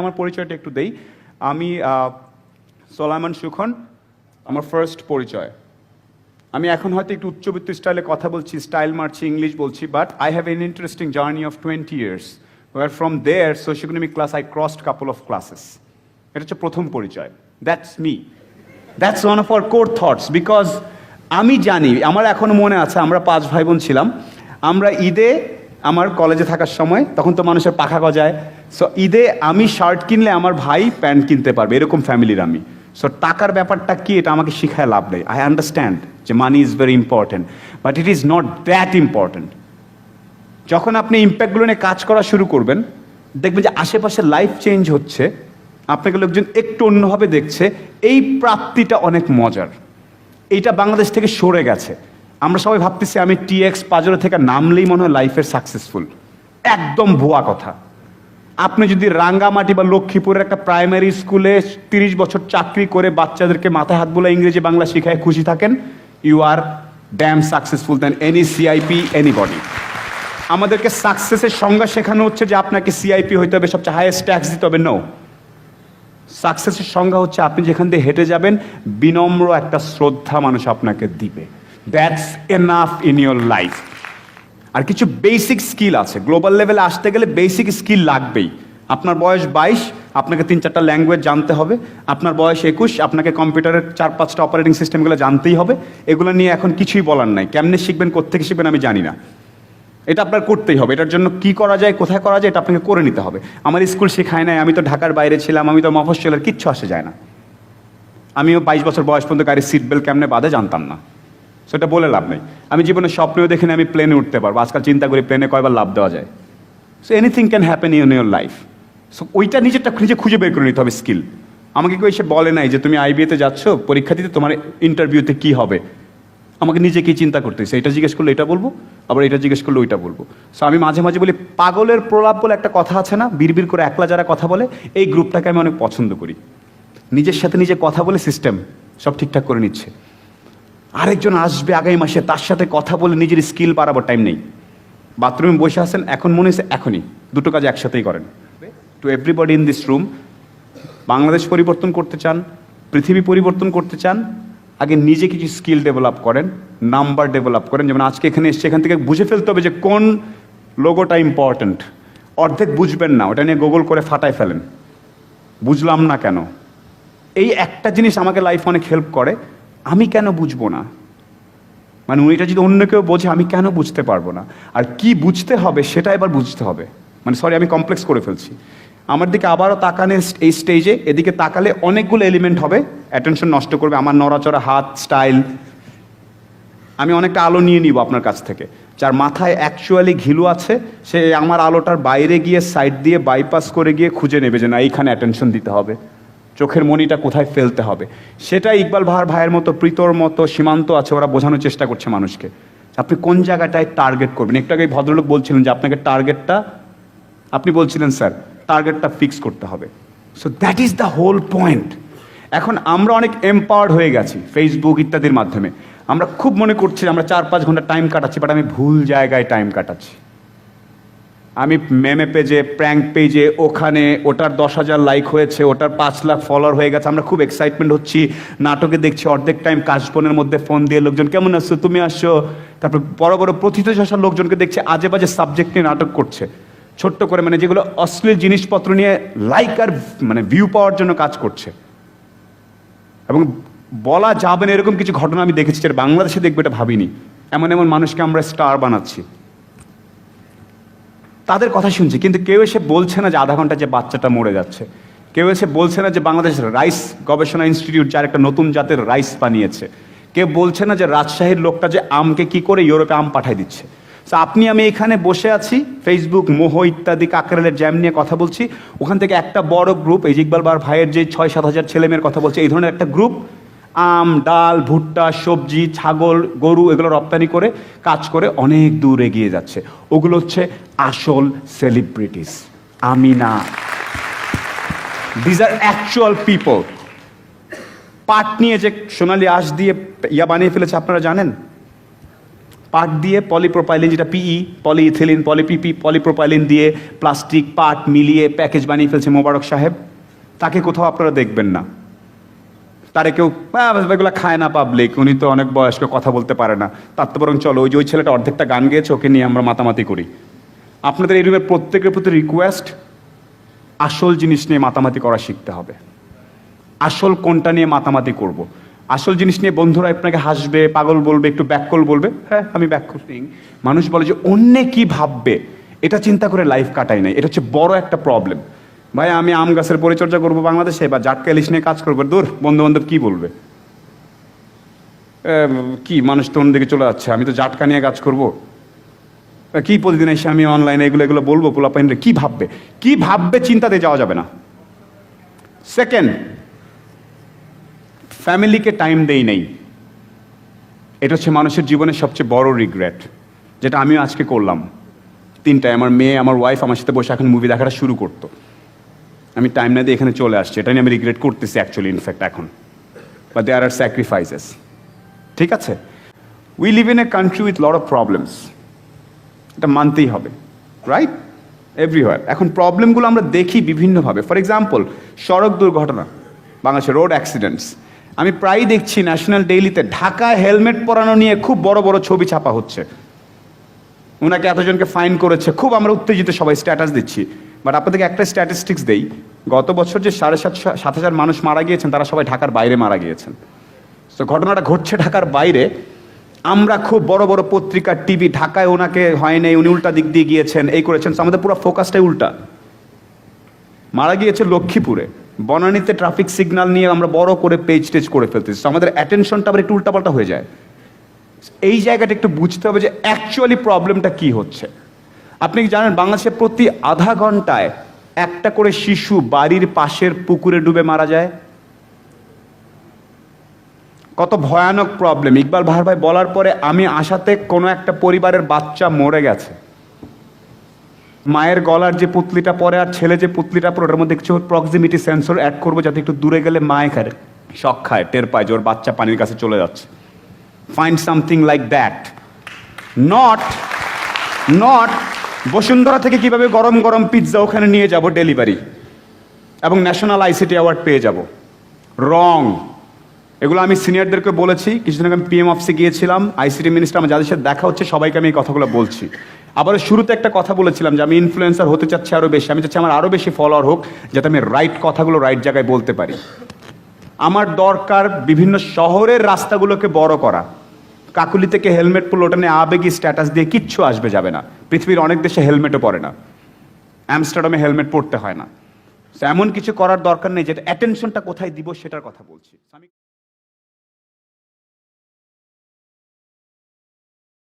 আমার পরিচয়টা একটু দেই। আমি সোলাইমান সুখন, আমার ফার্স্ট পরিচয়। আমি এখন হয়তো একটু উচ্চবিত্ত স্টাইলে কথা বলছি, স্টাইল মারছি, ইংলিশ বলছি, but I have an interesting journey of 20 years, where from there socioeconomic class I crossed couple of classes. এটা হচ্ছে প্রথম পরিচয়। That's me, that's one of our core thoughts, because আমি জানি, আমার এখনো মনে আছে, আমরা 5 ভাই বোন ছিলাম। আমরা ঈদে, আমার কলেজে থাকার সময়, তখন তো মানুষের পাখা গজায়, সো ঈদে আমি শার্ট কিনলে আমার ভাই প্যান্ট কিনতে পারবে, এরকম ফ্যামিলির আমি। সো টাকার ব্যাপারটা কি, এটা আমাকে শিখায় লাভ নেই। আই আন্ডারস্ট্যান্ড যে money is very important, but it is not that important. যখন আপনি ইম্প্যাক্টগুলো নিয়ে কাজ করা শুরু করবেন, দেখবেন যে আশেপাশে লাইফ চেঞ্জ হচ্ছে, আপনাকে লোকজন একটু অন্যভাবে দেখছে, এই প্রাপ্তিটা অনেক মজার। এইটা বাংলাদেশ থেকে সরে গেছে। আমরা সবাই ভাবতেছি আমি টিএক্স পাজরো থেকে নামলেই মনে হয় লাইফের সাকসেসফুল। একদম ভুয়া কথা। আপনি যদি রাঙ্গামাটি বা লক্ষ্মীপুরের একটা প্রাইমারি স্কুলে 30 বছর চাকরি করে বাচ্চাদেরকে মাথায় হাত বোলা ইংরেজি বাংলা শিখায় খুশি থাকেন, you are damn successful than any CIP anybody. আমাদেরকে সাকসেসের সংজ্ঞা শেখানো হচ্ছে যে আপনাকে সিআইপি হইতে হবে, সবচেয়ে হাইয়েস্ট ট্যাক্স দিতে হবে। নো, সাকসেসের সংজ্ঞা হচ্ছে আপনি যেখান দিয়ে হেঁটে যাবেন, বিনম্র একটা শ্রদ্ধা মানুষ আপনাকে দিবে। That's enough in your life. আর কিছু বেসিক স্কিল আছে, গ্লোবাল লেভেলে আসতে গেলে বেসিক স্কিল লাগবেই। আপনার বয়স 22, আপনাকে 3-4টা ল্যাঙ্গুয়েজ জানতে হবে। আপনার বয়স 21, আপনাকে কম্পিউটারের 4-5টা অপারেটিং সিস্টেমগুলো জানতেই হবে। এগুলো নিয়ে এখন কিছুই বলার নাই। কেমনে শিখবেন, কোত্থেকে শিখবেন আমি জানি না, এটা আপনার করতেই হবে। এটার জন্য কি করা যায়, কোথায় করা যায়, এটা আপনাকে করে নিতে হবে। আমার স্কুল শেখায় নাই, আমি তো ঢাকার বাইরে ছিলাম, আমি তো মফস্বলের, কিচ্ছু আসে যায় না। আমিও 22 বছর বয়স পর্যন্ত গাড়ির সিট বেল্ট কেমনে বাঁধে জানতাম না, সেটা বলে লাভ নেই। আমি জীবনে স্বপ্নেও দেখিনি আমি প্লেনে উঠতে পারবো। আজকাল চিন্তা করি প্লেনে কয়বার লাভ দেওয়া যায়। So anything can happen in your life. So ওইটা নিজেরটা নিজে খুঁজে বের করে নিতে হবে স্কিল। আমাকে কেউ এসে বলে নাই যে তুমি আইবিএতে যাচ্ছ পরীক্ষা দিতে, তোমার ইন্টারভিউতে কি হবে। আমাকে নিজেকেই চিন্তা করতেছে, এটা জিজ্ঞেস করলে এটা বলবো, আবার এটা জিজ্ঞেস করলে ওইটা বলবো। সো আমি মাঝে মাঝে বলি, পাগলের প্রলাপ বলে একটা কথা আছে না, বিড়বিড় করে একলা যারা কথা বলে, এই গ্রুপটাকে আমি অনেক পছন্দ করি। নিজের সাথে নিজে কথা বলে সিস্টেম সব ঠিকঠাক করে নিচ্ছে। আরেকজন আসবে আগামী মাসে, তার সাথে কথা বলে নিজের স্কিল বাড়াবার টাইম নেই। বাথরুমে বসে আছেন, এখন মনে হচ্ছে এখনই, দুটো কাজ একসাথেই করেন। To everybody in this room, Bangladesh পরিবর্তন করতে চান, পৃথিবী পরিবর্তন করতে চান, আগে নিজে কিছু স্কিল ডেভেলপ করেন, নাম্বার ডেভেলপ করেন। যেমন আজকে এখানে এসছে, এখান থেকে বুঝে ফেলতে হবে যে কোন লোগোটা ইম্পর্ট্যান্ট। অর্ধেক বুঝবেন না, ওটা নিয়ে গুগল করে ফাটায় ফেলেন, বুঝলাম না কেন। এই একটা জিনিস আমাকে লাইফ অনেক হেল্প করে। আমি কেন বুঝবো না, মানে এটা যদি অন্য কেউ বোঝে, আমি কেন বুঝতে পারবো না। আর কি বুঝতে হবে সেটা এবার বুঝতে হবে। মানে সরি, আমি কমপ্লেক্স করে ফেলছি। আমার দিকে আবারও তাকানে, এই স্টেজে এদিকে তাকালে অনেকগুলো এলিমেন্ট হবে, অ্যাটেনশন নষ্ট করবে। আমার নড়াচড়া, হাত, স্টাইল, আমি অনেকটা আলো নিয়ে নিব আপনার কাছ থেকে। যার মাথায় অ্যাকচুয়ালি ঘিলু আছে, সে আমার আলোটার বাইরে গিয়ে সাইড দিয়ে বাইপাস করে গিয়ে খুঁজে নেবে যে না, এইখানে অ্যাটেনশন দিতে হবে, চোখের মনিটা কোথায় ফেলতে হবে। সেটা ইকবাল ভাইয়ের মতো, প্রীতর মতো, সীমান্ত আছে, ওরা বোঝানোর চেষ্টা করছে মানুষকে আপনি কোন জায়গাটায় টার্গেট করবেন। একটু আগে ভদ্রলোক বলছিলেন যে আপনাকে টার্গেটটা, আপনি বলছিলেন স্যার টার্গেটটা ফিক্স করতে হবে। So that is the whole point. এখন আমরা অনেক এম্পাওয়ার্ড হয়ে গেছি ফেসবুক ইত্যাদির মাধ্যমে। আমরা খুব মনে করছি আমরা 4-5 ঘন্টা টাইম কাটাচ্ছি, বাট আমি ভুল জায়গায় টাইম কাটাচ্ছি। আমি মেমে পেজে, প্র্যাঙ্ক পেজে, ওখানে ওটার 10,000 লাইক হয়েছে, ওটার 5 লাখ ফলোয়ার হয়ে গেছে, আমরা খুব এক্সাইটমেন্ট হচ্ছি, নাটকে দেখছি, অর্ধেক টাইম কাশবনের মধ্যে ফোন দিয়ে লোকজন কেমন আসছো, তুমি আসছো। তারপর বড় বড় প্রথিতযশা লোকজনকে দেখছি আজে বাজে সাবজেক্ট নিয়ে নাটক করছে, ছোট্ট করে, মানে যেগুলো অশ্লীল জিনিসপত্র নিয়ে লাইক আর মানে ভিউ পাওয়ার জন্য কাজ করছে। এবং বলা যাবে না এরকম কিছু ঘটনা আমি দেখেছি, যেটা বাংলাদেশে দেখবে এটা ভাবিনি। এমন এমন মানুষকে আমরা স্টার বানাচ্ছি, তাদের কথা শুনছি, কিন্তু কেউ এসে বলছে না যে আধা ঘন্টা যে বাচ্চাটা মরে যাচ্ছে। কেউ এসে বলছে না যে বাংলাদেশ রাইস গবেষণা ইনস্টিটিউট যার একটা নতুন জাতের রাইস বানিয়েছে। কেউ বলছে না যে রাজশাহীর লোকটা যে আমকে কি করে ইউরোপে আম পাঠায় দিচ্ছে। তো আপনি আমি এখানে বসে আছি, ফেসবুক, মোহ ইত্যাদি কাকরালের জ্যাম নিয়ে কথা বলছি, ওখান থেকে একটা বড় গ্রুপ, এই ইকবাল ভাইয়ের যে 6-7 হাজার ছেলেমেয়ের কথা বলছে, এই ধরনের একটা গ্রুপ আম, ডাল, ভুট্টা, সবজি, ছাগল, গরু এগুলো রপ্তানি করে কাজ করে অনেক দূর এগিয়ে যাচ্ছে। ওগুলো হচ্ছে আসল সেলিব্রিটিস, আমি না। These are actual people. পাট নিয়ে যে সোনালি আঁশ দিয়ে ইয়া বানিয়ে ফেলেছে আপনারা জানেন, পাট দিয়ে পলিপ্রোপাইলিন, যেটা পিই, পলিইথিলিন, পলিপিপি, পলিপ্রোপাইলিন দিয়ে প্লাস্টিক পাট মিলিয়ে প্যাকেজ বানিয়ে ফেলছে মোবারক সাহেব। তাকে কোথাও আপনারা দেখবেন না। তারে কেউ এগুলো খায় না পাবলিক, উনি তো অনেক বয়স্ক, কথা বলতে পারে না। তার তো বরং চলো ওই ছেলেটা অর্ধেকটা গান গেয়েছে, ওকে নিয়ে আমরা মাতামাতি করি। আপনাদের এই রুমের প্রত্যেকের প্রতি রিকোয়েস্ট, আসল জিনিস নিয়ে মাতামাতি করা শিখতে হবে। আসল কোনটা নিয়ে মাতামাতি করব। আসল জিনিস নিয়ে বন্ধুরা আপনাকে হাসবে, পাগল বলবে, একটু ব্যাককল বলবে, হ্যাঁ আমি ব্যাককল। মানুষ বলে যে অন্যে কি ভাববে, এটা চিন্তা করে লাইফ কাটাই নাই। এটা হচ্ছে বড় একটা প্রবলেম। ভাই আমি আম গাছের পরিচর্যা করবো বাংলাদেশে, বা জাটকা ইলিশ নিয়ে কাজ করবো, দূর, বন্ধু বান্ধব কি বলবে, কি মানুষ তো অন্যদিকে চলে যাচ্ছে, আমি তো জাটকা নিয়ে কাজ করবো, কি প্রতিদিন এসে আমি অনলাইনে এগুলো বলবো, পোলাপাইনরে কি ভাববে, কি ভাববে চিন্তাতে যাওয়া যাবে না। সেকেন্ড, ফ্যামিলিকে টাইম দেই নেই। এটা হচ্ছে মানুষের জীবনের সবচেয়ে বড় রিগ্রেট, যেটা আমিও আজকে করলাম। 3টায় আমার মেয়ে, আমার ওয়াইফ আমার সাথে বসে এখন মুভি দেখাটা শুরু করতো, আমি টাইম না দিয়ে এখানে চলে আসছি। এটা নিয়ে আমি রিগ্রেট করতেছি অ্যাকচুয়ালি, ইনফ্যাক্ট এখন। বাট দেয়ার আর স্যাক্রিফাইসেস, ঠিক আছে। We live in a country with lot of problems, এটা মানতেই হবে, রাইট, এভরিওয়ার। এখন প্রবলেমগুলো আমরা দেখি বিভিন্নভাবে। ফর এক্সাম্পল, সড়ক দুর্ঘটনা, বাংলাদেশের রোড অ্যাক্সিডেন্টস। আমি প্রায়ই দেখছি ন্যাশনাল ডেইলিতে ঢাকায় হেলমেট পরানো নিয়ে খুব বড় বড় ছবি ছাপা হচ্ছে। ওনাকে এতজনকে ফাইন করেছে, খুব আমরা উত্তেজিত, সবাই স্ট্যাটাস দিচ্ছি। বাট আপনাদেরকে একটা স্ট্যাটিস্টিক্স দেই, গত বছর যে 7,500 মানুষ মারা গিয়েছেন, তারা সবাই ঢাকার বাইরে মারা গিয়েছেন। তো ঘটনাটা ঘটছে ঢাকার বাইরে। আমরা খুব বড় বড় পত্রিকা, টিভি, ঢাকায় ওনাকে হয় নাই, উনি উল্টা দিক দিয়ে গিয়েছেন, এই করেছেন। আমাদের পুরো ফোকাসটাই উল্টা। মারা গিয়েছে লক্ষ্মীপুরে, বনানীতে ট্রাফিক সিগন্যাল নিয়ে আমরা বড় করে পেজ টেজ করে ফেলতেছি। আমাদের অ্যাটেনশনটা আবার একটু উল্টাপাল্টা হয়ে যায়। এই জায়গাটা একটু বুঝতে হবে যে অ্যাকচুয়ালি প্রবলেমটা কি হচ্ছে। আপনি কি জানেন বাংলাদেশে প্রতি আধা ঘন্টায় একটা করে শিশু বাড়ির পাশের পুকুরে ডুবে মারা যায়? কত ভয়ানক প্রবলেম। ইকবাল বাহার ভাই বলার পরে আমি আশাতে কোনো একটা পরিবারের বাচ্চা মরে গেছে, মায়ের গলার যে পুতলিটা পরে আর ছেলে যে পুতলিটা পরে, ওটার মধ্যে কিছু প্রক্সিমিটি সেন্সর অ্যাড করবো, যাতে একটু দূরে গেলে মায়ে খায়, শখ খায়, টের পায় যে ওর বাচ্চা পানির কাছে চলে যাচ্ছে। Find something like that. Not Bashundhara থেকে কিভাবে গরম গরম পিৎজা ওখানে নিয়ে যাব ডেলিভারি, এবং ন্যাশনাল আইসিটি অ্যাওয়ার্ড পেয়ে যাব। রং। এগুলো আমি সিনিয়রদেরকে বলেছি। কিছুদিন আগে আমি পিএম অফিসে গিয়েছিলাম, আইসিটি মিনিস্টার, আমার যাদের সাথে দেখা হচ্ছে সবাইকে আমি এই কথাগুলো বলছি। আবার শুরুতে একটা কথা বলেছিলাম যে আমি ইনফ্লুয়েন্সার হতে চাচ্ছি আরও বেশি। আমি চাচ্ছি আমার আরও বেশি ফলোয়ার হোক, যাতে আমি রাইট কথাগুলো রাইট জায়গায় বলতে পারি। আমার দরকার বিভিন্ন শহরের রাস্তাগুলোকে বড় করা। কাকুলি থেকে হেলমেট পরলে ওটা নিয়ে আবেগী স্ট্যাটাস দিয়ে কিচ্ছু আসবে যাবে না। পৃথিবীর অনেক দেশে হেলমেটও পরে না, আমস্টারডামে হেলমেট পরতে হয় না। এমন কিছু করার দরকার নেই, যেটা অ্যাটেনশনটা কোথায় দিব সেটার কথা বলছি।